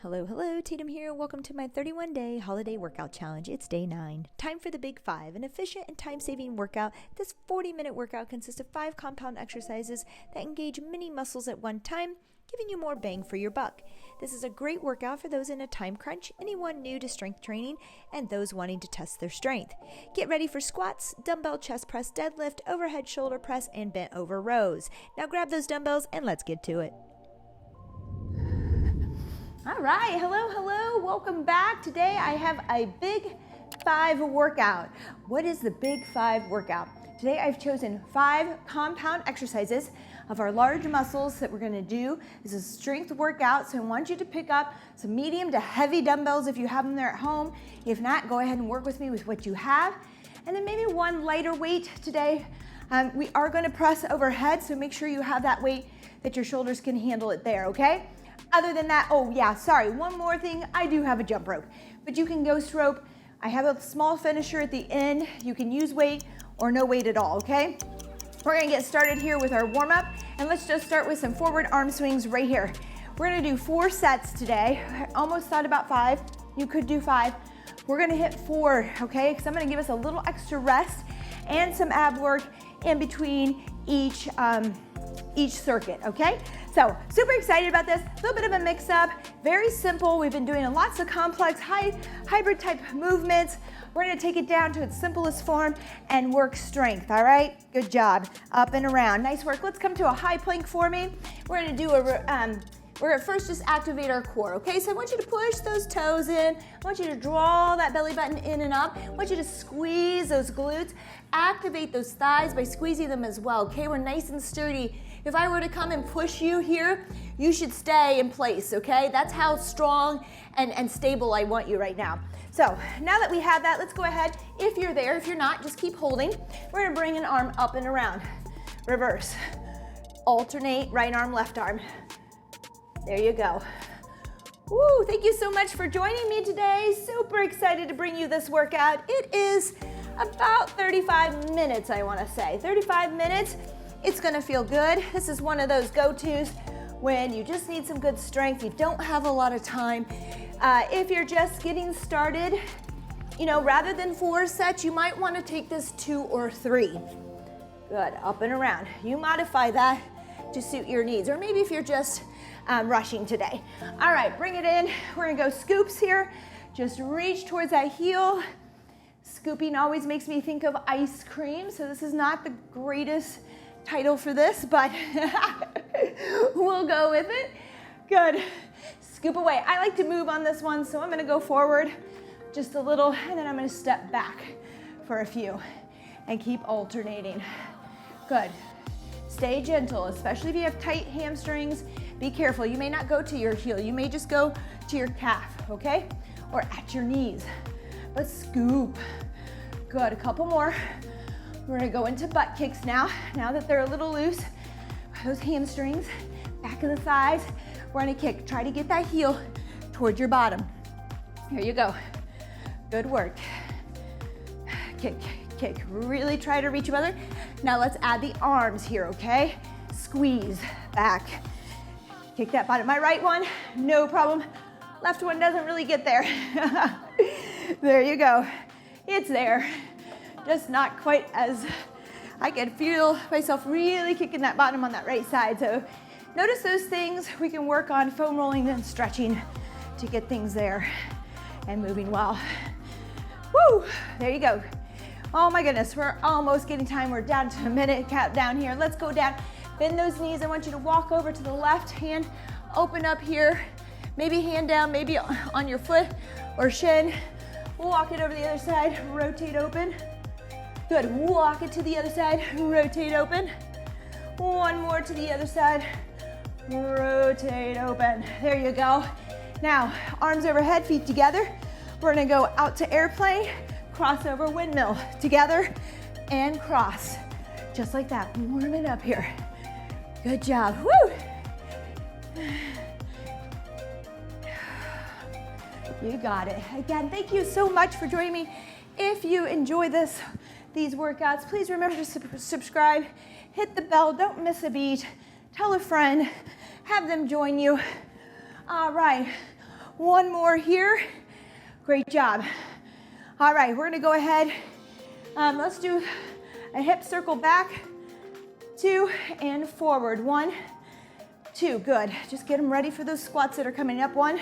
Hello, hello, Tatum here. Welcome to my 31-day holiday workout challenge. It's day 9. Time for the Big 5, an efficient and time-saving workout. This 40-minute workout consists of 5 compound exercises that engage many muscles at one time, giving you more bang for your buck. This is a great workout for those in a time crunch, anyone new to strength training, and those wanting to test their strength. Get ready for squats, dumbbell chest press, deadlift, overhead shoulder press, and bent over rows. Now grab those dumbbells and let's get to it. All right, hello, welcome back. Today I have a Big 5 workout. What is the Big 5 workout? Today I've chosen 5 compound exercises of our large muscles that we're gonna do. This is a strength workout, so I want you to pick up some medium to heavy dumbbells if you have them there at home. If not, go ahead and work with me with what you have. And then maybe one lighter weight today. We are gonna press overhead, so make sure you have that weight that your shoulders can handle it there, okay? Other than that, one more thing, I do have a jump rope, but you can ghost rope. I have a small finisher at the end. You can use weight or no weight at all, okay? We're gonna get started here with our warm up, and let's just start with some forward arm swings right here. We're gonna do 4 sets today. I almost thought about 5. You could do 5. We're gonna hit 4, okay? Because I'm gonna give us a little extra rest and some ab work in between each circuit, okay? So super excited about this. A little bit of a mix up, very simple. We've been doing lots of complex hybrid type movements. We're gonna take it down to its simplest form and work strength, all right? Good job, up and around, nice work. Let's come to a high plank for me. We're gonna do we're gonna first just activate our core, okay? So I want you to push those toes in. I want you to draw that belly button in and up. I want you to squeeze those glutes. Activate those thighs by squeezing them as well, okay? We're nice and sturdy. If I were to come and push you here, you should stay in place, okay? That's how strong and stable I want you right now. So now that we have that, let's go ahead. If you're there, if you're not, just keep holding. We're gonna bring an arm up and around. Reverse. Alternate, right arm, left arm. There you go. Woo, thank you so much for joining me today. Super excited to bring you this workout. It is about 35 minutes, I wanna say. 35 minutes, it's gonna feel good. This is one of those go-tos when you just need some good strength, you don't have a lot of time. If you're just getting started, you know, rather than 4 sets, you might wanna take this 2 or 3. Good, up and around. You modify that to suit your needs, or maybe if you're just rushing today. All right, bring it in. We're gonna go scoops here. Just reach towards that heel. Scooping always makes me think of ice cream, so this is not the greatest title for this, but we'll go with it. Good. Scoop away. I like to move on this one, so I'm gonna go forward just a little, and then I'm gonna step back for a few and keep alternating. Good. Stay gentle, especially if you have tight hamstrings. Be careful. You may not go to your heel. You may just go to your calf, okay? Or at your knees. But scoop. Good. A couple more. We're gonna go into butt kicks now. Now that they're a little loose, those hamstrings, back of the thighs, we're gonna kick. Try to get that heel towards your bottom. Here you go. Good work. Kick, kick. Really try to reach your other. Now let's add the arms here, okay? Squeeze back. Kick that bottom. My right one, no problem. Left one doesn't really get there. There you go. It's there. Just not quite as, I can feel myself really kicking that bottom on that right side. So notice those things. We can work on foam rolling and stretching to get things there and moving well. Woo, there you go. Oh my goodness, we're almost getting time. We're down to a minute countdown here. Let's go down. Bend those knees. I want you to walk over to the left hand, open up here, maybe hand down, maybe on your foot or shin. We'll walk it over the other side, rotate open. Good, walk it to the other side, rotate open. One more to the other side, rotate open. There you go. Now, arms overhead, feet together. We're gonna go out to airplane, crossover windmill, together and cross. Just like that, warm it up here. Good job, woo! You got it. Again, thank you so much for joining me. If you enjoy these workouts, please remember to subscribe, hit the bell, don't miss a beat, tell a friend, have them join you. All right, One more here. Great job. All right, we're gonna go ahead. Let's do a hip circle back, 2, and forward. 1, 2, good. Just get them ready for those squats that are coming up. 1,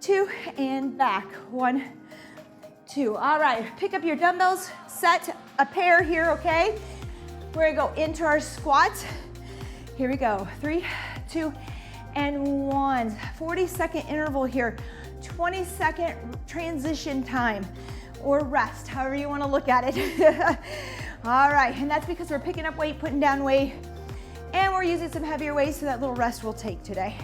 2, and back. 1, 2. All right, pick up your dumbbells, set a pair here, okay? We're gonna go into our squat. Here we go, 3, 2, and 1. 40-second interval here, 20-second transition time, or rest, however you wanna look at it. All right, and that's because we're picking up weight, putting down weight, and we're using some heavier weights, so that little rest will take today.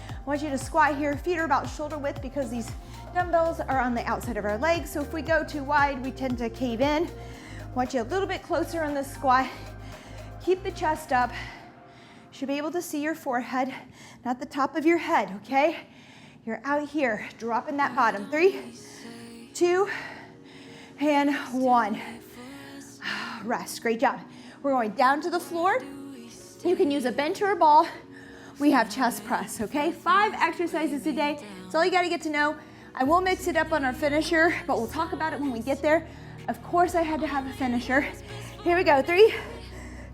I want you to squat here, feet are about shoulder width because these dumbbells are on the outside of our legs, so if we go too wide, we tend to cave in. I want you a little bit closer on the squat. Keep the chest up. You should be able to see your forehead, not the top of your head, okay? You're out here, dropping that bottom. 3, 2, and 1. Rest, great job. We're going down to the floor. You can use a bench or a ball. We have chest press, okay? 5 exercises today. That's all you gotta get to know. I will mix it up on our finisher, but we'll talk about it when we get there. Of course I had to have a finisher. Here we go, 3,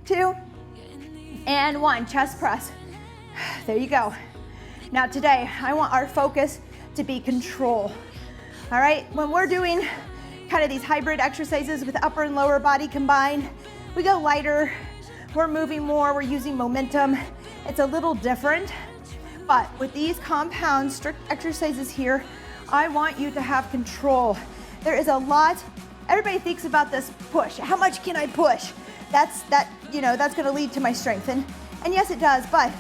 2, and 1, chest press. There you go. Now today, I want our focus to be control. All right, when we're doing kind of these hybrid exercises with upper and lower body combined, we go lighter, we're moving more, we're using momentum. It's a little different, but with these compound strict exercises here, I want you to have control. There is a lot, everybody thinks about this push. How much can I push? That's gonna lead to my strength. And yes, it does, but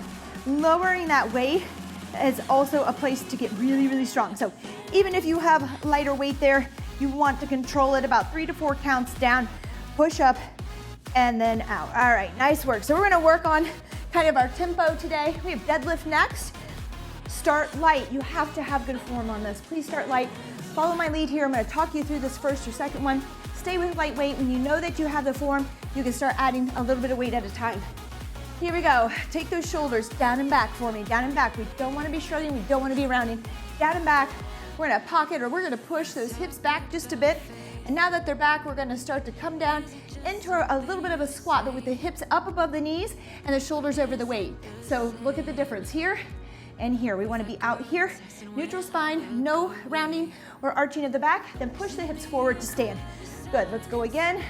lowering that weight is also a place to get really, really strong. So even if you have lighter weight there, you want to control it about 3 to 4 counts down, push up, and then out. All right, nice work. So we're gonna work on kind of our tempo today. We have deadlift next. Start light. You have to have good form on this. Please start light. Follow my lead here. I'm gonna talk you through this first or second one. Stay with lightweight. When you know that you have the form, you can start adding a little bit of weight at a time. Here we go. Take those shoulders down and back for me, down and back. We don't wanna be shrugging, we don't wanna be rounding. Down and back. We're gonna pocket, or we're gonna push those hips back just a bit. And now that they're back, we're gonna start to come down into a little bit of a squat, but with the hips up above the knees and the shoulders over the weight. So look at the difference here and here. We wanna be out here, neutral spine, no rounding or arching of the back, then push the hips forward to stand. Good, let's go again.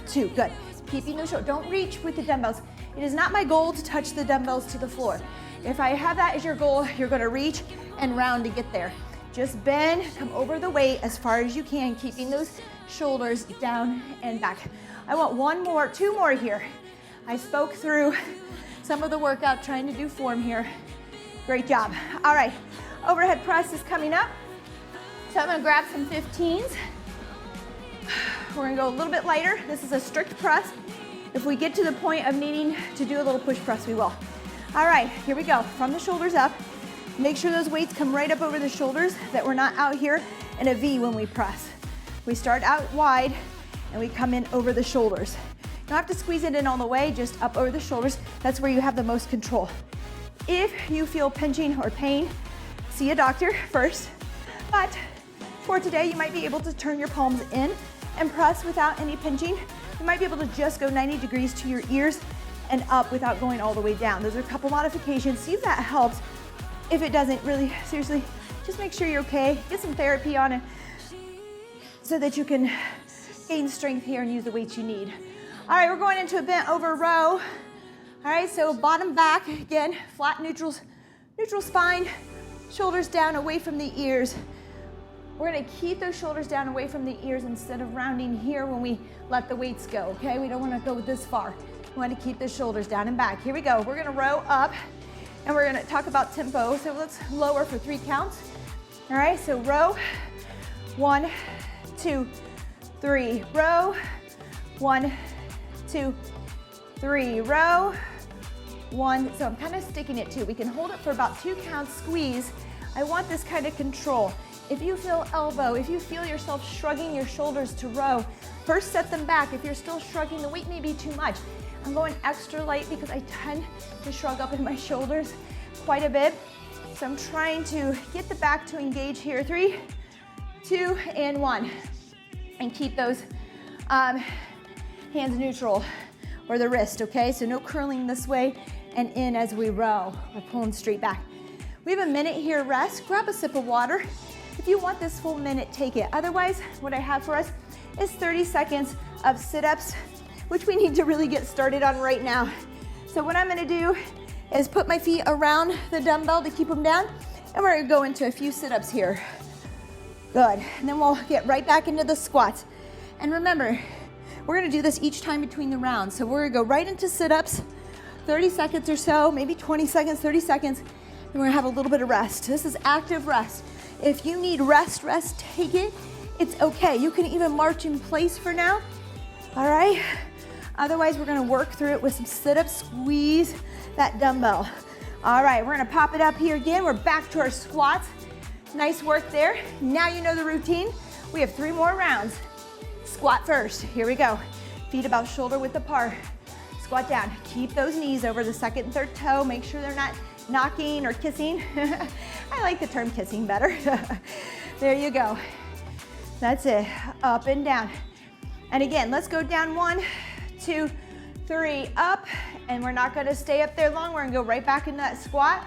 2, good. Keeping those shoulders, don't reach with the dumbbells. It is not my goal to touch the dumbbells to the floor. If I have that as your goal, you're gonna reach and round to get there. Just bend, come over the weight as far as you can, keeping those shoulders down and back. I want 2 more here. I spoke through some of the workout trying to do form here. Great job. All right, overhead press is coming up. So I'm gonna grab some 15s. We're gonna go a little bit lighter. This is a strict press. If we get to the point of needing to do a little push press, we will. All right, here we go. From the shoulders up. Make sure those weights come right up over the shoulders, that we're not out here in a V when we press. We start out wide and we come in over the shoulders. You don't have to squeeze it in all the way, just up over the shoulders. That's where you have the most control. If you feel pinching or pain, see a doctor first. But for today, you might be able to turn your palms in and press without any pinching. You might be able to just go 90 degrees to your ears and up without going all the way down. Those are a couple modifications. See if that helps. If it doesn't, really, seriously, just make sure you're okay. Get some therapy on it so that you can gain strength here and use the weights you need. All right, we're going into a bent over row. All right, so bottom back, again, flat neutral spine, shoulders down away from the ears. We're gonna keep those shoulders down away from the ears instead of rounding here when we let the weights go, okay? We don't wanna go this far. We wanna keep the shoulders down and back. Here we go, we're gonna row up and we're gonna talk about tempo. So let's lower for 3 counts. All right, so row, 1, 2, 3. Row, 1, 2, 3. Row, 1. So I'm kind of sticking it too. We can hold it for about 2 counts, squeeze. I want this kind of control. If you feel elbow, if you feel yourself shrugging your shoulders to row, first set them back. If you're still shrugging, the weight may be too much. I'm going extra light because I tend to shrug up in my shoulders quite a bit. So I'm trying to get the back to engage here. 3, 2, and 1. And keep those hands neutral, or the wrist, okay? So no curling this way and in as we row. We're pulling straight back. We have a minute here, rest. Grab a sip of water. If you want this full minute, take it. Otherwise, what I have for us is 30 seconds of sit-ups, which we need to really get started on right now. So what I'm gonna do is put my feet around the dumbbell to keep them down, and we're gonna go into a few sit-ups here. Good, and then we'll get right back into the squats. And remember, we're gonna do this each time between the rounds. So we're gonna go right into sit-ups, 30 seconds or so, maybe 20 seconds, 30 seconds, and we're gonna have a little bit of rest. This is active rest. If you need rest, take it. It's okay. You can even march in place for now, all right? Otherwise, we're gonna work through it with some sit-ups, squeeze that dumbbell. All right, we're gonna pop it up here again. We're back to our squats. Nice work there. Now you know the routine. We have 3 more rounds. Squat first, here we go. Feet about shoulder width apart. Squat down, keep those knees over the second and third toe. Make sure they're not knocking or kissing. I like the term kissing better. There you go. That's it, up and down. And again, let's go down 1, 2, 3, up. And we're not gonna stay up there long. We're gonna go right back into that squat.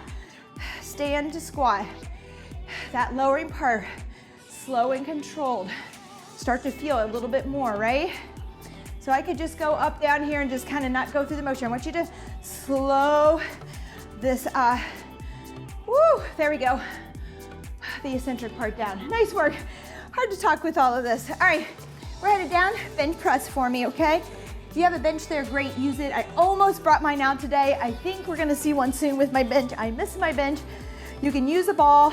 Stand to squat. That lowering part, slow and controlled. Start to feel a little bit more, right? So I could just go up, down here and just kind of not go through the motion. I want you to slow this, there we go. The eccentric part down. Nice work. Hard to talk with all of this. All right, we're headed down. Bench press for me, okay? If you have a bench there, great, use it. I almost brought mine out today. I think we're gonna see one soon with my bench. I miss my bench. You can use a ball.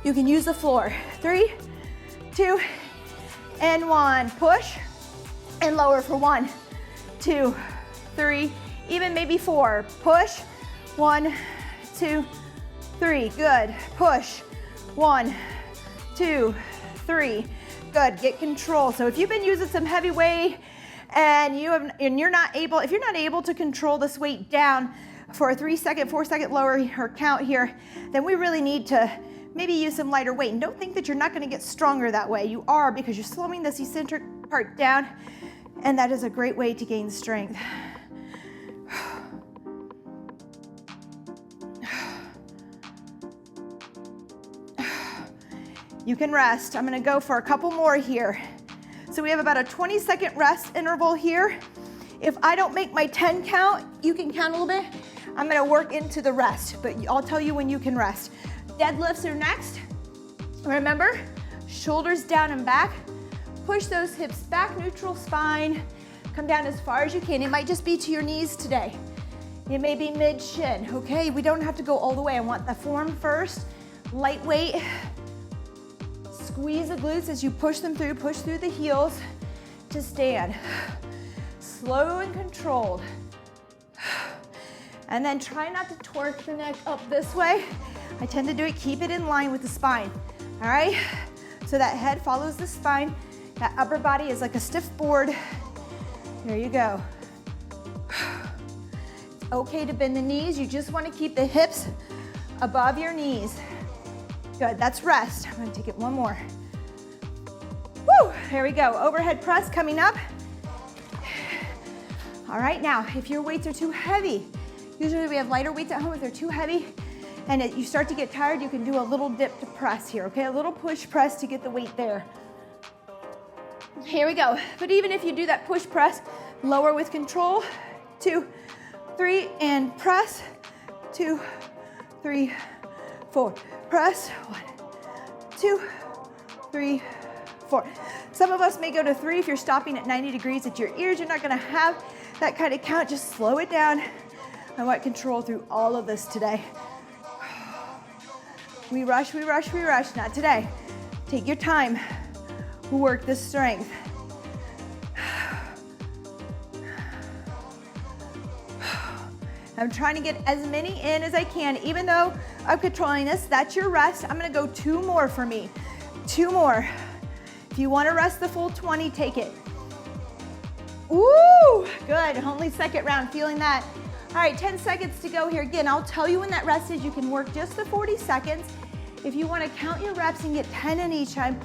You can use the floor. 3, 2, and 1. Push and lower for 1, 2, 3, even maybe 4. Push, 1, 2, 3. Good. Push, 1, 2, 3. Good. Get control. So if you've been using some heavy weight and you're not able to control this weight down for a 3-second, 4-second lower or count here, then we really need to maybe use some lighter weight. And don't think that you're not gonna get stronger that way. You are, because you're slowing this eccentric part down, and that is a great way to gain strength. You can rest. I'm gonna go for a couple more here. So we have about a 20-second rest interval here. If I don't make my 10 count, you can count a little bit. I'm gonna work into the rest, but I'll tell you when you can rest. Deadlifts are next. Remember, shoulders down and back. Push those hips back, neutral spine. Come down as far as you can. It might just be to your knees today. It may be mid-shin, okay? We don't have to go all the way. I want the form first. Lightweight. Squeeze the glutes as you push them through. Push through the heels to stand. Slow and controlled. And then try not to torque the neck up this way. I tend to do it, keep it in line with the spine, all right? So that head follows the spine. That upper body is like a stiff board. There you go. It's okay to bend the knees. You just want to keep the hips above your knees. Good, that's rest. I'm gonna take it one more. Woo, here we go. Overhead press coming up. All right, now, if your weights are too heavy, usually we have lighter weights at home. If they're too heavy and you start to get tired, you can do a little dip to press here, okay? A little push press to get the weight there. Here we go. But even if you do that push press, lower with control. 2, 3, and press. 2, 3, 4. Press. 1, 2, 3, 4. Some of us may go to 3 if you're stopping at 90 degrees at your ears. You're not gonna have that kind of count. Just slow it down. I want control through all of this today. We rush, we rush, we rush. Not today. Take your time. Work the strength. I'm trying to get as many in as I can, even though I'm controlling this. That's your rest. I'm gonna go 2 more for me. 2 more. If you wanna rest the full 20, take it. Ooh, good, only second round, feeling that. All right, 10 seconds to go here. Again, I'll tell you when that rest is. You can work just the 40 seconds. If you want to count your reps and get 10 in each time,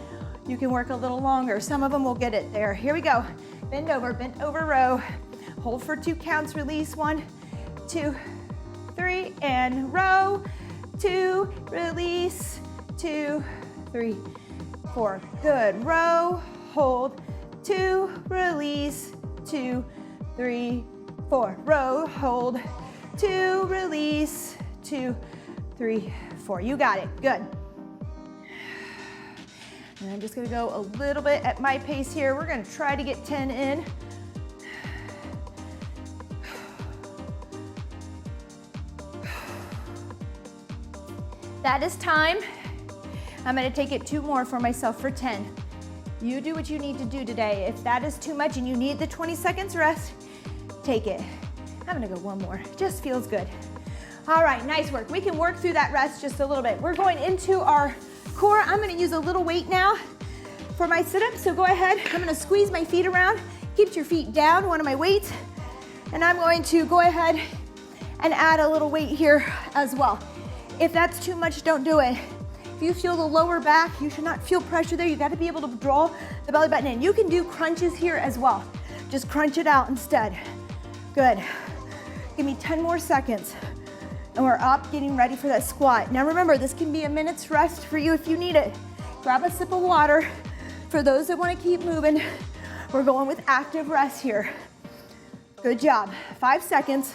you can work a little longer. Some of them will get it there. Here we go. Bend over row. Hold for 2 counts, release 1, 2, 3, and row. 2, release, 2, 3, 4. Good. Row, hold, 2, release, 2, 3, 4. Row, hold, 2, release, 2, 3, 4. You got it. Good. And I'm just gonna go a little bit at my pace here. We're gonna try to get 10 in. That is time. I'm gonna take it 2 more for myself for 10. You do what you need to do today. If that is too much and you need the 20 seconds rest, take it. I'm gonna go 1 more. Just feels good. All right, nice work. We can work through that rest just a little bit. We're going into our core. I'm gonna use a little weight now for my sit-up, so go ahead. I'm gonna squeeze my feet around. Keep your feet down, one of my weights. And I'm going to go ahead and add a little weight here as well. If that's too much, don't do it. If you feel the lower back, you should not feel pressure there. You gotta be able to draw the belly button in. You can do crunches here as well. Just crunch it out instead. Good. Give me 10 more seconds. And we're up, getting ready for that squat. Now remember, this can be a minute's rest for you if you need it. Grab a sip of water. For those that wanna keep moving, we're going with active rest here. Good job. 5 seconds.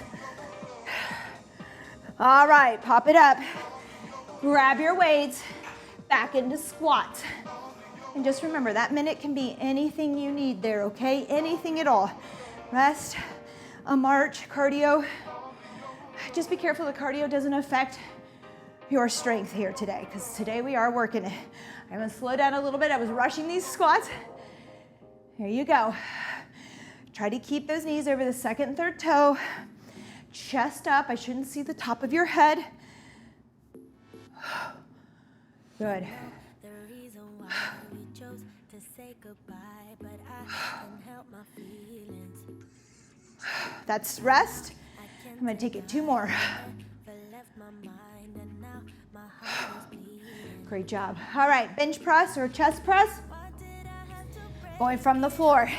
All right, pop it up. Grab your weights, back into squats. And just remember, that minute can be anything you need there, okay? Anything at all. Rest, a march, cardio. Just be careful the cardio doesn't affect your strength here today, because today we are working it. I'm gonna slow down a little bit. I was rushing these squats. Here you go. Try to keep those knees over the second and third toe. Chest up. I shouldn't see the top of your head. Good. That's rest. I'm gonna take it 2 more. Great job. All right, bench press or chest press. Going from the floor.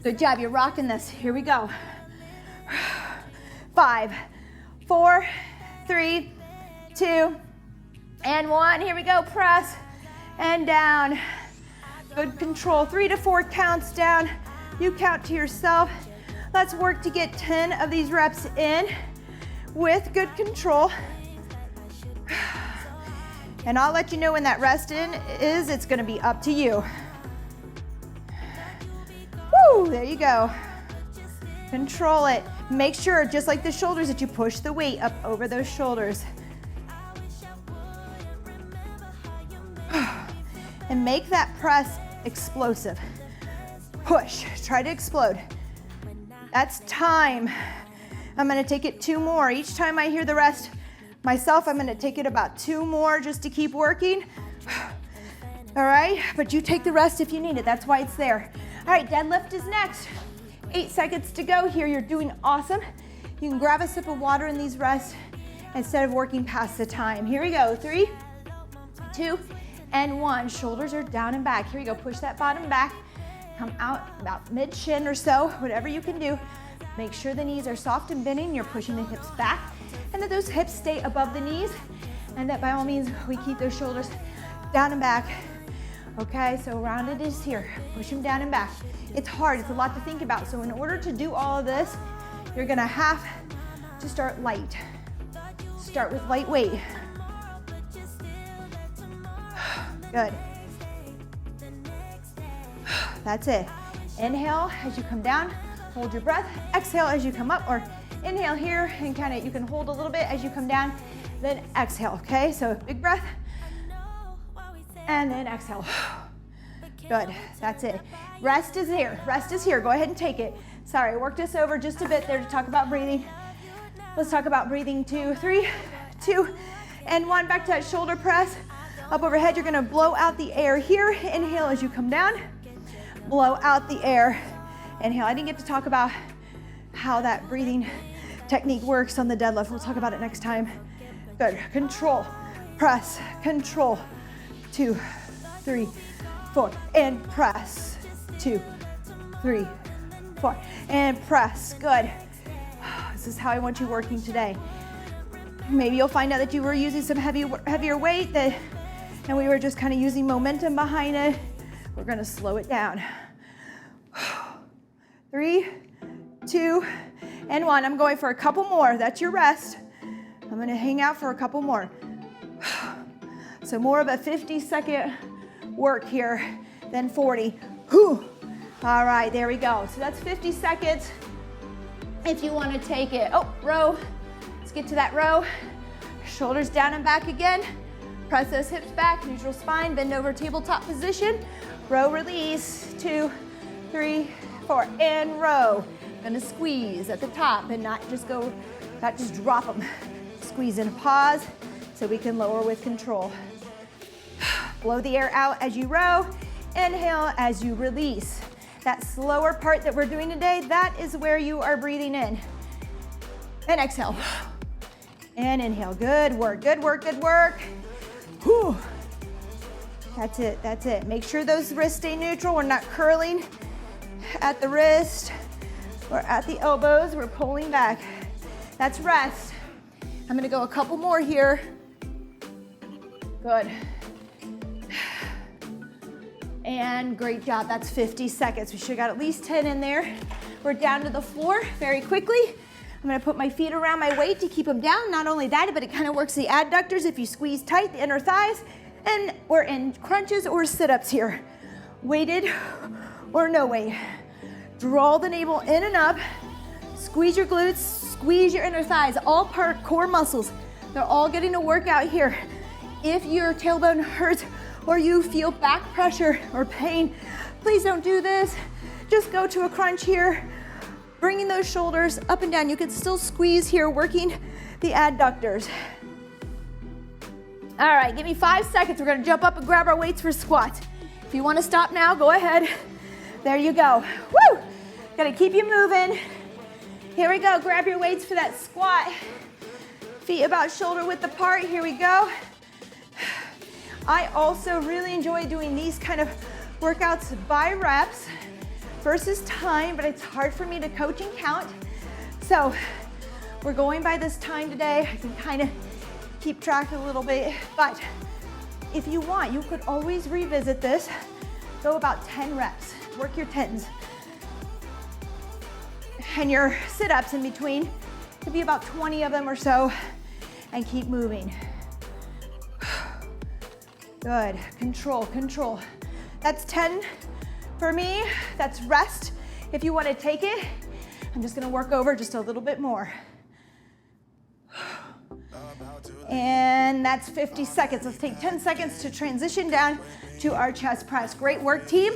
Good job, you're rocking this. Here we go. 5, 4, 3, 2, and 1. Here we go, press and down. Good control, 3 to 4 counts down. You count to yourself. Let's work to get 10 of these reps in with good control. And I'll let you know when that rest in is. It's gonna be up to you. Woo, there you go. Control it. Make sure, just like the shoulders, that you push the weight up over those shoulders. And make that press explosive. Push, try to explode. That's time. I'm gonna take it 2 more. Each time I hear the rest myself, I'm gonna take it about 2 more just to keep working. All right, but you take the rest if you need it. That's why it's there. All right, deadlift is next. 8 seconds to go here. You're doing awesome. You can grab a sip of water in these rests instead of working past the time. Here we go. 3, 2, and 1. Shoulders are down and back. Here we go. Push that bottom back. Come out about mid-shin or so, whatever you can do. Make sure the knees are soft and bending. You're pushing the hips back, and that those hips stay above the knees, and that by all means, we keep those shoulders down and back. Okay, so rounded is here. Push them down and back. It's hard, it's a lot to think about. So in order to do all of this, you're gonna have to start light. Start with light weight. Good. That's it. Inhale as you come down, hold your breath. Exhale as you come up, or inhale here and kind of, you can hold a little bit as you come down, then exhale, okay? So big breath, and then exhale. Good, that's it. Rest is here, rest is here. Go ahead and take it. Sorry, I worked us over just a bit there to talk about breathing. Let's talk about breathing. 2, 3, 2, and 1. Back to that shoulder press. Up overhead, you're gonna blow out the air here. Inhale as you come down. Blow out the air. Inhale. I didn't get to talk about how that breathing technique works on the deadlift. We'll talk about it next time. Good, control, press, control, 2, 3, 4, and press, 2, 3, 4, and press, good. This is how I want you working today. Maybe you'll find out that you were using some heavier weight and we were just kind of using momentum behind it. We're gonna slow it down. 3, 2, and 1. I'm going for a couple more. That's your rest. I'm gonna hang out for a couple more. So more of a 50-second work here than 40. Whew. All right, there we go. So that's 50 seconds. If you want to take it, row. Let's get to that row. Shoulders down and back again. Press those hips back, neutral spine, bend over tabletop position. Row, release, 2, 3, 4, and row. Gonna squeeze at the top and not just drop them. Squeeze in, pause, so we can lower with control. Blow the air out as you row. Inhale as you release. That slower part that we're doing today, that is where you are breathing in. And exhale. And inhale. Good work, good work, good work. Whew. That's it, that's it. Make sure those wrists stay neutral. We're not curling at the wrist or at the elbows. We're pulling back. That's rest. I'm gonna go a couple more here. Good. And great job, that's 50 seconds. We should have got at least 10 in there. We're down to the floor very quickly. I'm gonna put my feet around my weight to keep them down. Not only that, but it kind of works the adductors if you squeeze tight, the inner thighs. And we're in crunches or sit-ups here. Weighted or no weight. Draw the navel in and up. Squeeze your glutes, squeeze your inner thighs, all part core muscles. They're all getting a workout here. If your tailbone hurts or you feel back pressure or pain, please don't do this. Just go to a crunch here, bringing those shoulders up and down. You can still squeeze here, working the adductors. All right, give me 5 seconds. We're gonna jump up and grab our weights for squats. If you wanna stop now, go ahead. There you go. Woo! Gotta keep you moving. Here we go, grab your weights for that squat. Feet about shoulder width apart, here we go. I also really enjoy doing these kind of workouts by reps versus time, but it's hard for me to coach and count. So we're going by this time today. I can kind of keep track a little bit, but if you want, you could always revisit this. Go about 10 reps, work your 10s. And your sit-ups in between could be about 20 of them or so, and keep moving. Good, control, control. That's 10 for me, that's rest. If you wanna take it, I'm just gonna work over just a little bit more. And that's 50 seconds. Let's take 10 seconds to transition down to our chest press. Great work, team.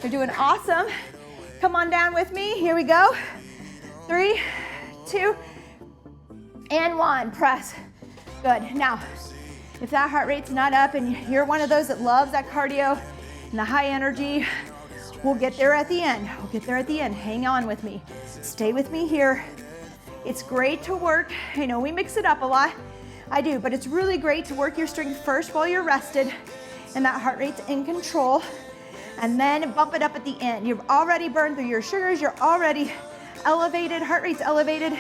You're doing awesome. Come on down with me, here we go. 3, 2, and 1, press. Good, now, if that heart rate's not up and you're one of those that loves that cardio and the high energy, we'll get there at the end. We'll get there at the end. Hang on with me. Stay with me here. It's great to work. I know we mix it up a lot. I do, but it's really great to work your strength first while you're rested and that heart rate's in control, and then bump it up at the end. You've already burned through your sugars. You're already elevated. Heart rate's elevated.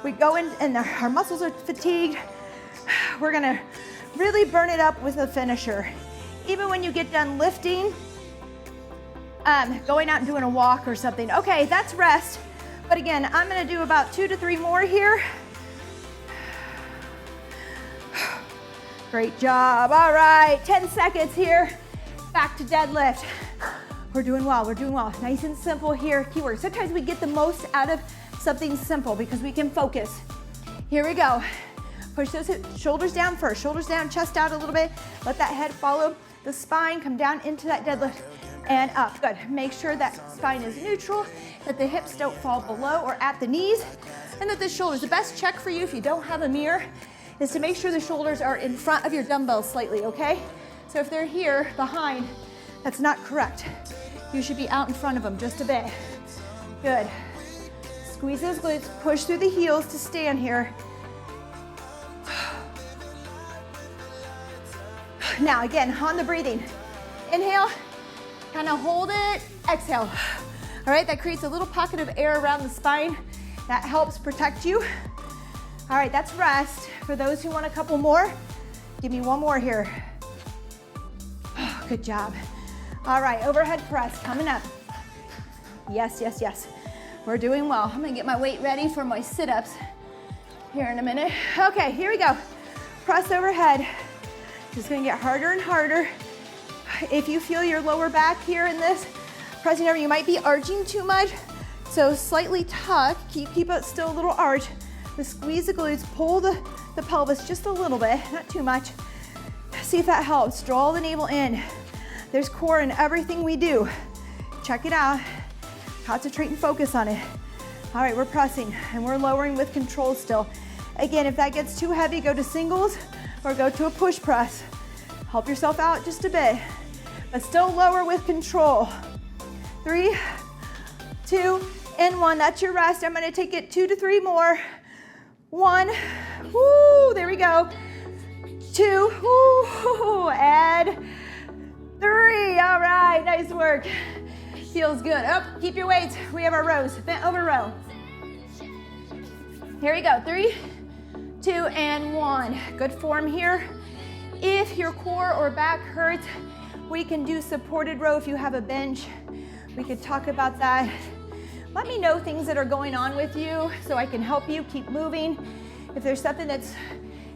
We go in and our muscles are fatigued. We're gonna really burn it up with a finisher. Even when you get done lifting, going out and doing a walk or something. Okay, that's rest. But again, I'm gonna do about 2 to 3 more here. Great job. All right, 10 seconds here. Back to deadlift. We're doing well, we're doing well. Nice and simple here, keyword. Sometimes we get the most out of something simple because we can focus. Here we go. Push those shoulders down first. Shoulders down, chest out a little bit. Let that head follow the spine. Come down into that deadlift and up. Good. Make sure that spine is neutral, that the hips don't fall below or at the knees, and that the shoulders, the best check for you if you don't have a mirror is to make sure the shoulders are in front of your dumbbells slightly, okay? So if they're here behind, that's not correct. You should be out in front of them just a bit. Good. Squeeze those glutes, push through the heels to stand here. Now again, on the breathing. Inhale, kind of hold it, exhale. All right, that creates a little pocket of air around the spine. That helps protect you. All right, that's rest. For those who want a couple more, give me one more here. Oh, good job. All right, overhead press coming up. Yes, yes, yes. We're doing well. I'm gonna get my weight ready for my sit-ups here in a minute. Okay, here we go. Press overhead. Just gonna get harder and harder. If you feel your lower back here in this, pressing over, you might be arching too much. So slightly tuck, keep it still a little arch. But squeeze the glutes, pull the pelvis just a little bit, not too much. See if that helps. Draw the navel in. There's core in everything we do. Check it out. Concentrate and focus on it. All right, we're pressing and we're lowering with control still. Again, if that gets too heavy, go to singles or go to a push press. Help yourself out just a bit, but still lower with control. 3, 2, and 1. That's your rest. I'm gonna take it 2 to 3 more. 1, woo, there we go. 2, woo, and 3. All right, nice work. Feels good. Oh, keep your weights. We have our rows. Bent over row. Here we go. 3, 2, and 1. Good form here. If your core or back hurts, we can do supported row if you have a bench. We could talk about that. Let me know things that are going on with you so I can help you keep moving. If there's something that's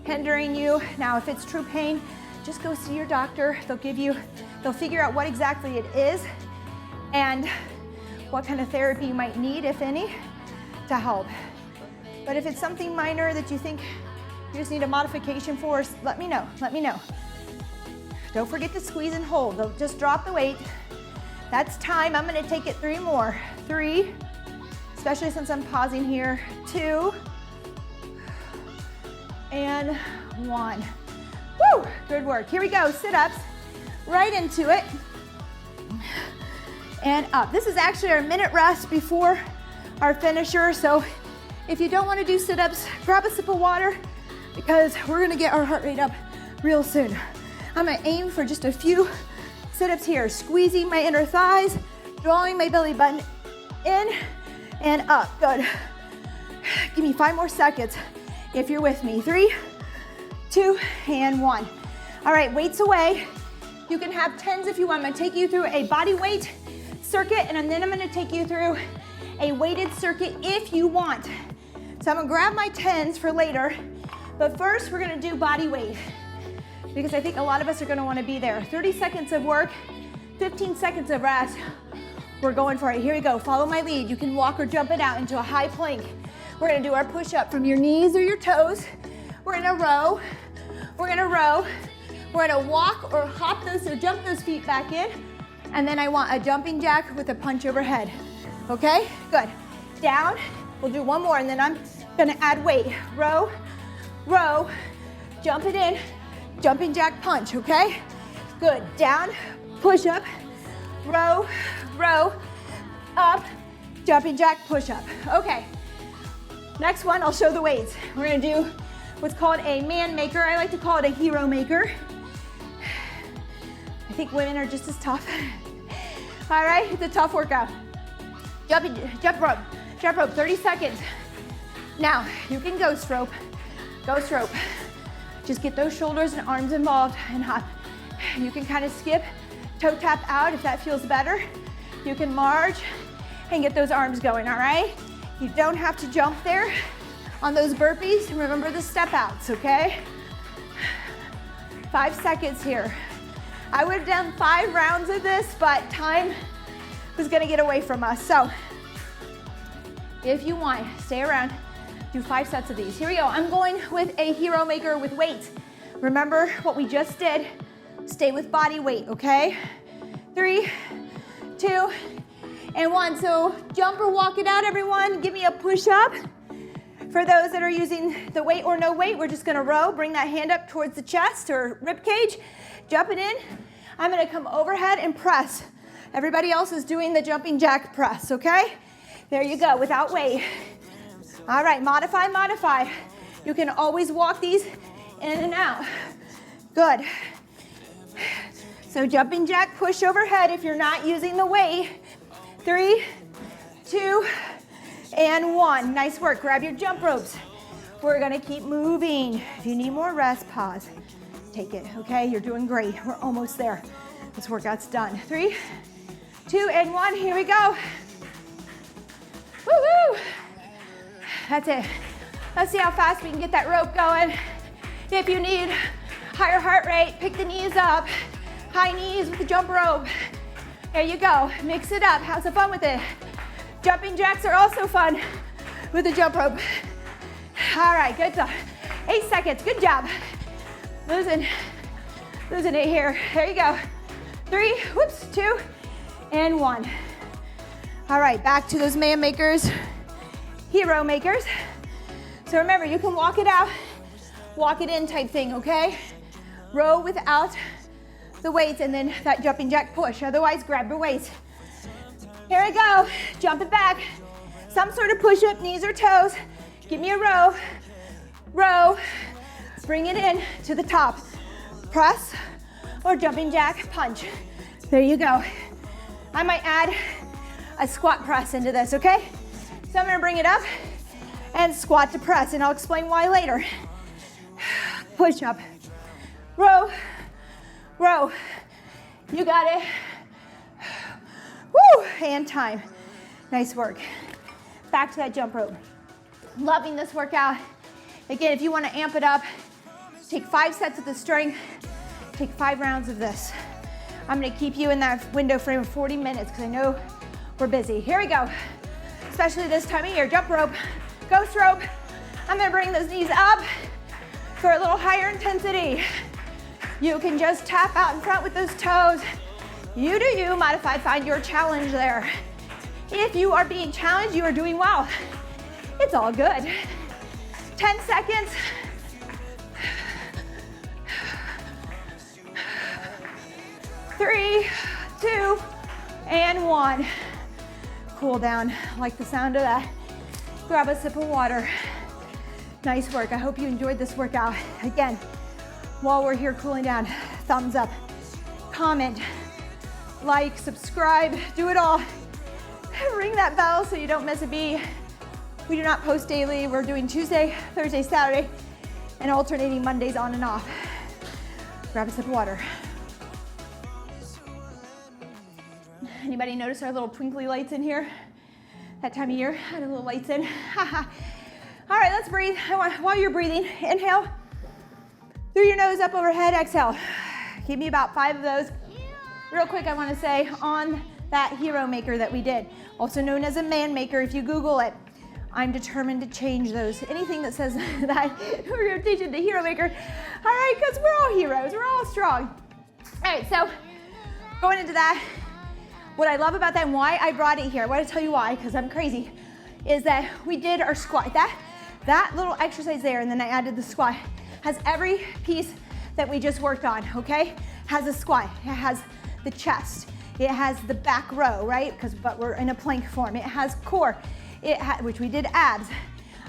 hindering you. Now, if it's true pain, just go see your doctor. They'll figure out what exactly it is and what kind of therapy you might need, if any, to help. But if it's something minor that you think you just need a modification for, let me know, let me know. Don't forget to squeeze and hold. Don't just drop the weight. That's time. I'm gonna take it 3 more. 3, especially since I'm pausing here. 2, and 1. Woo, good work. Here we go, sit-ups, right into it. And up. This is actually our minute rest before our finisher. So if you don't want to do sit-ups, grab a sip of water because we're gonna get our heart rate up real soon. I'm gonna aim for just a few sit-ups here, squeezing my inner thighs, drawing my belly button in and up. Good. Give me 5 more seconds if you're with me. 3, 2, and 1. All right, weights away. You can have 10s if you want. I'm gonna take you through a body weight circuit, and then I'm gonna take you through a weighted circuit if you want. So I'm gonna grab my 10s for later, but first we're gonna do body weight because I think a lot of us are gonna wanna be there. 30 seconds of work, 15 seconds of rest. We're going for it. Here we go, follow my lead. You can walk or jump it out into a high plank. We're gonna do our push-up from your knees or your toes. We're gonna row, we're gonna row. We're gonna walk or hop those or jump those feet back in. And then I want a jumping jack with a punch overhead. Okay, good. Down, we'll do one more and then I'm gonna add weight. Row, row, jump it in, jumping jack punch, okay? Good, down, push up, row, row, up, jumping jack push up. Okay, next one, I'll show the weights. We're gonna do what's called a man maker. I like to call it a hero maker. I think women are just as tough. All right, it's a tough workout. Jump rope, 30 seconds. Now, you can ghost rope. Just get those shoulders and arms involved and hop. You can kind of skip, toe tap out if that feels better. You can march and get those arms going, all right? You don't have to jump there on those burpees. Remember the step outs, okay? 5 seconds here. I would have done 5 rounds of this, but time was gonna get away from us. So if you want, stay around, do 5 sets of these. Here we go, I'm going with a hero maker with weights. Remember what we just did, stay with body weight, okay? 3, 2, and 1. So jump or walk it out, everyone. Give me a push up. For those that are using the weight or no weight, we're just gonna row, bring that hand up towards the chest or rib cage, jump it in. I'm gonna come overhead and press. Everybody else is doing the jumping jack press, okay? There you go, without weight. All right, modify, modify. You can always walk these in and out. Good. So jumping jack, push overhead if you're not using the weight. 3, 2, and 1. Nice work. Grab your jump ropes. We're gonna keep moving. If you need more rest, pause. Take it, okay? You're doing great. We're almost there. This workout's done. 3, 2, and 1. Here we go. Woo-hoo! That's it. Let's see how fast we can get that rope going. If you need higher heart rate, pick the knees up. High knees with the jump rope. There you go. Mix it up. Have some fun with it. Jumping jacks are also fun with the jump rope. All right, good job. 8 seconds. Good job. Losing it here. There you go. 3, whoops, 2, and 1. All right, back to those man makers, hero makers. So remember, you can walk it out, walk it in type thing, okay? Row without the weights and then that jumping jack push. Otherwise, grab your weights. Here we go. Jump it back. Some sort of push-up, knees or toes. Give me a row. Row. Bring it in to the top. Press or jumping jack punch. There you go. I might add a squat press into this, okay? So I'm gonna bring it up and squat to press, and I'll explain why later. Push up. Row. Row. You got it. Woo! And time. Nice work. Back to that jump rope. Loving this workout. Again, if you want to amp it up, take 5 sets of the strength, take 5 rounds of this. I'm going to keep you in that window frame of 40 minutes because I know we're busy. Here we go. Especially this time of year. Jump rope, ghost rope. I'm going to bring those knees up for a little higher intensity. You can just tap out in front with those toes. You do you, modified, find your challenge there. If you are being challenged, you are doing well. It's all good. 10 seconds. Three, 2, and 1. Cool down. Like the sound of that. Grab a sip of water. Nice work. I hope you enjoyed this workout. Again, while we're here cooling down, thumbs up, comment, like, subscribe, do it all. Ring that bell so you don't miss a beat. We do not post daily. We're doing Tuesday, Thursday, Saturday, and alternating Mondays on and off. Grab a sip of water. Anybody notice our little twinkly lights in here? That time of year, had a little lights in. All right, let's breathe. While you're breathing, inhale through your nose, up overhead, exhale. Give me about 5 of those. Real quick, I want to say on that hero maker that we did, also known as a man maker, if you Google it, I'm determined to change those. Anything that says that we're teaching the hero maker, all right, because we're all heroes, we're all strong. All right, so going into that, what I love about that and why I brought it here, I want to tell you why, because I'm crazy, is that we did our squat. That little exercise there, and then I added the squat, has every piece that we just worked on, okay? Has a squat, it has the chest, it has the back row, right? But we're in a plank form. It has core, which we did abs.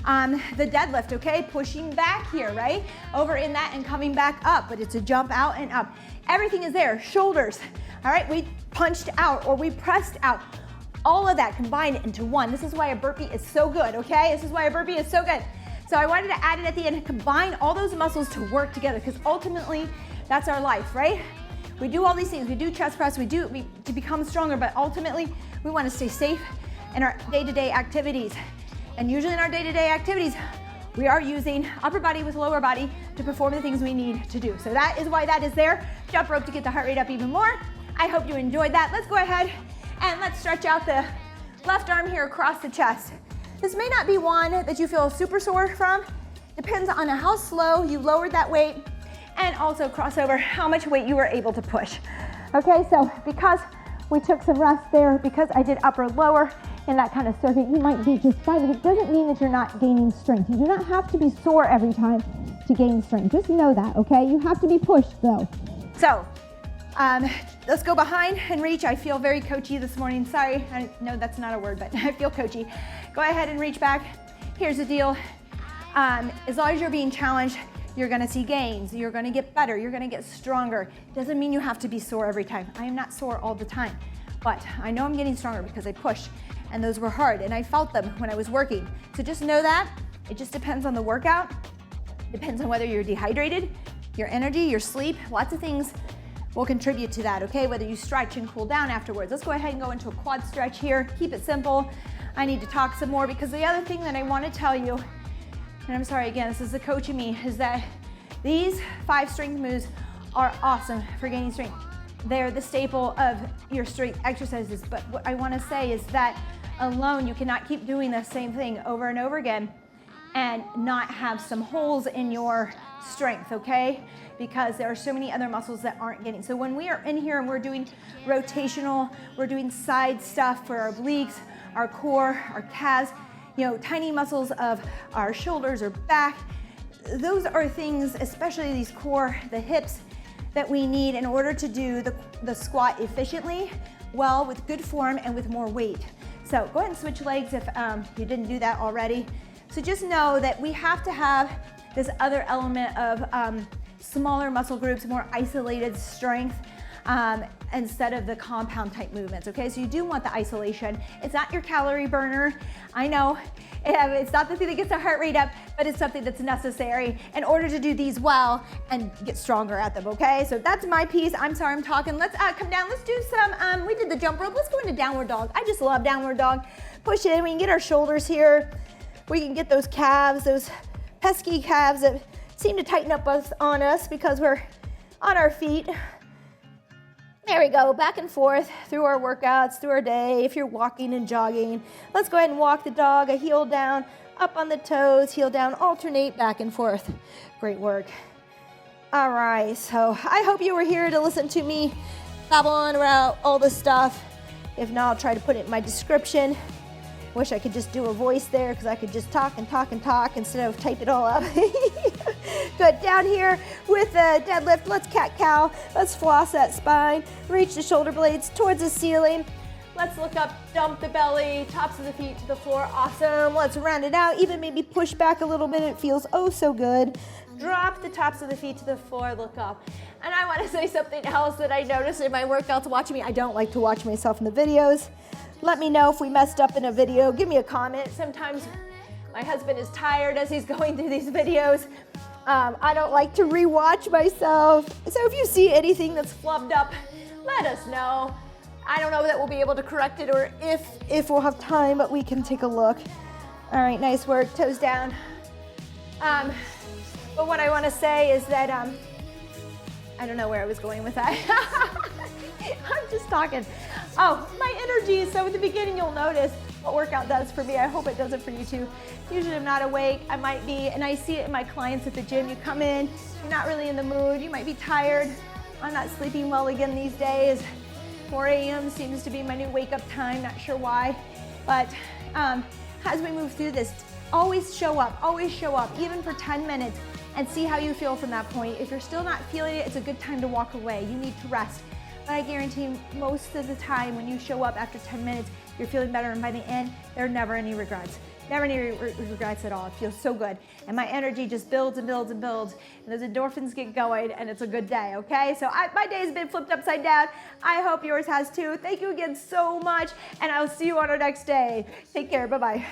The deadlift, okay? Pushing back here, right? Over in that and coming back up, but it's a jump out and up. Everything is there. Shoulders, all right? We punched out or we pressed out. All of that combined into one. This is why a burpee is so good, okay? This is why a burpee is so good. So I wanted to add it at the end and combine all those muscles to work together because ultimately that's our life, right? We do all these things. We do chest press, to become stronger, but ultimately we want to stay safe in our day-to-day activities. And usually in our day-to-day activities, we are using upper body with lower body to perform the things we need to do. So that is why that is there. Jump rope to get the heart rate up even more. I hope you enjoyed that. Let's go ahead and let's stretch out the left arm here across the chest. This may not be one that you feel super sore from. Depends on how slow you lowered that weight and also crossover how much weight you were able to push. Okay, so because we took some rest there, because I did upper lower in that kind of circuit, you might be just fine. It doesn't mean that you're not gaining strength. You do not have to be sore every time to gain strength. Just know that, okay? You have to be pushed though. So Let's go behind and reach. I feel very coachy this morning. Sorry, I know that's not a word, but I feel coachy. Go ahead and reach back. Here's the deal. As long as you're being challenged, you're gonna see gains. You're gonna get better. You're gonna get stronger. Doesn't mean you have to be sore every time. I am not sore all the time, but I know I'm getting stronger because I pushed, and those were hard, and I felt them when I was working. So just know that. It just depends on the workout. Depends on whether you're dehydrated, your energy, your sleep, lots of things will contribute to that, okay? Whether you stretch and cool down afterwards. Let's go ahead and go into a quad stretch here. Keep it simple. I need to talk some more because the other thing that I want to tell you, and I'm sorry again, this is the coach in me, is that these 5 strength moves are awesome for gaining strength. They're the staple of your strength exercises, but what I want to say is that alone you cannot keep doing the same thing over and over again and not have some holes in your strength, okay? Because there are so many other muscles that aren't getting. So when we are in here and we're doing rotational, we're doing side stuff for our obliques, our core, our calves, you know, tiny muscles of our shoulders or back, those are things, especially these core, the hips, that we need in order to do the squat efficiently, well, with good form and with more weight. So go ahead and switch legs if you didn't do that already. So just know that we have to have this other element of smaller muscle groups, more isolated strength, instead of the compound type movements, okay? So you do want the isolation. It's not your calorie burner. I know, it's not the thing that gets the heart rate up, but it's something that's necessary in order to do these well and get stronger at them, okay? So that's my piece. I'm sorry I'm talking. Let's come down. Let's do some, we did the jump rope. Let's go into downward dog. I just love downward dog. Push in, we can get our shoulders here. We can get those calves, those pesky calves that seem to tighten up on us because we're on our feet. There we go, back and forth through our workouts, through our day. If you're walking and jogging, let's go ahead and walk the dog, a heel down, up on the toes, heel down, alternate back and forth. Great work. All right, so I hope you were here to listen to me babble on about all this stuff. If not, I'll try to put it in my description. Wish I could just do a voice there because I could just talk and talk and talk instead of type it all up. Good, down here with the deadlift, let's cat-cow. Let's floss that spine, reach the shoulder blades towards the ceiling. Let's look up, dump the belly, tops of the feet to the floor, awesome. Let's round it out, even maybe push back a little bit, it feels oh so good. Drop the tops of the feet to the floor, look up. And I want to say something else that I noticed in my workouts watching me. I don't like to watch myself in the videos. Let me know if we messed up in a video. Give me a comment. Sometimes my husband is tired as he's going through these videos. I don't like to rewatch myself. So if you see anything that's flubbed up, let us know. I don't know that we'll be able to correct it or if we'll have time, but we can take a look. All right, nice work, toes down. But what I want to say is that, I don't know where I was going with that. I'm just talking. Oh, my energy. So at the beginning, you'll notice what workout does for me. I hope it does it for you too. Usually I'm not awake. I might be, and I see it in my clients at the gym. You come in, you're not really in the mood. You might be tired. I'm not sleeping well again these days. 4 a.m. seems to be my new wake up time. Not sure why. But as we move through this, always show up, even for 10 minutes, and see how you feel from that point. If you're still not feeling it, it's a good time to walk away. You need to rest. But I guarantee most of the time when you show up after 10 minutes, you're feeling better, and by the end, there are never any regrets. Never any regrets at all. It feels so good. And my energy just builds and builds and builds, and those endorphins get going, and it's a good day, okay? So my day has been flipped upside down. I hope yours has too. Thank you again so much, and I'll see you on our next day. Take care, bye-bye.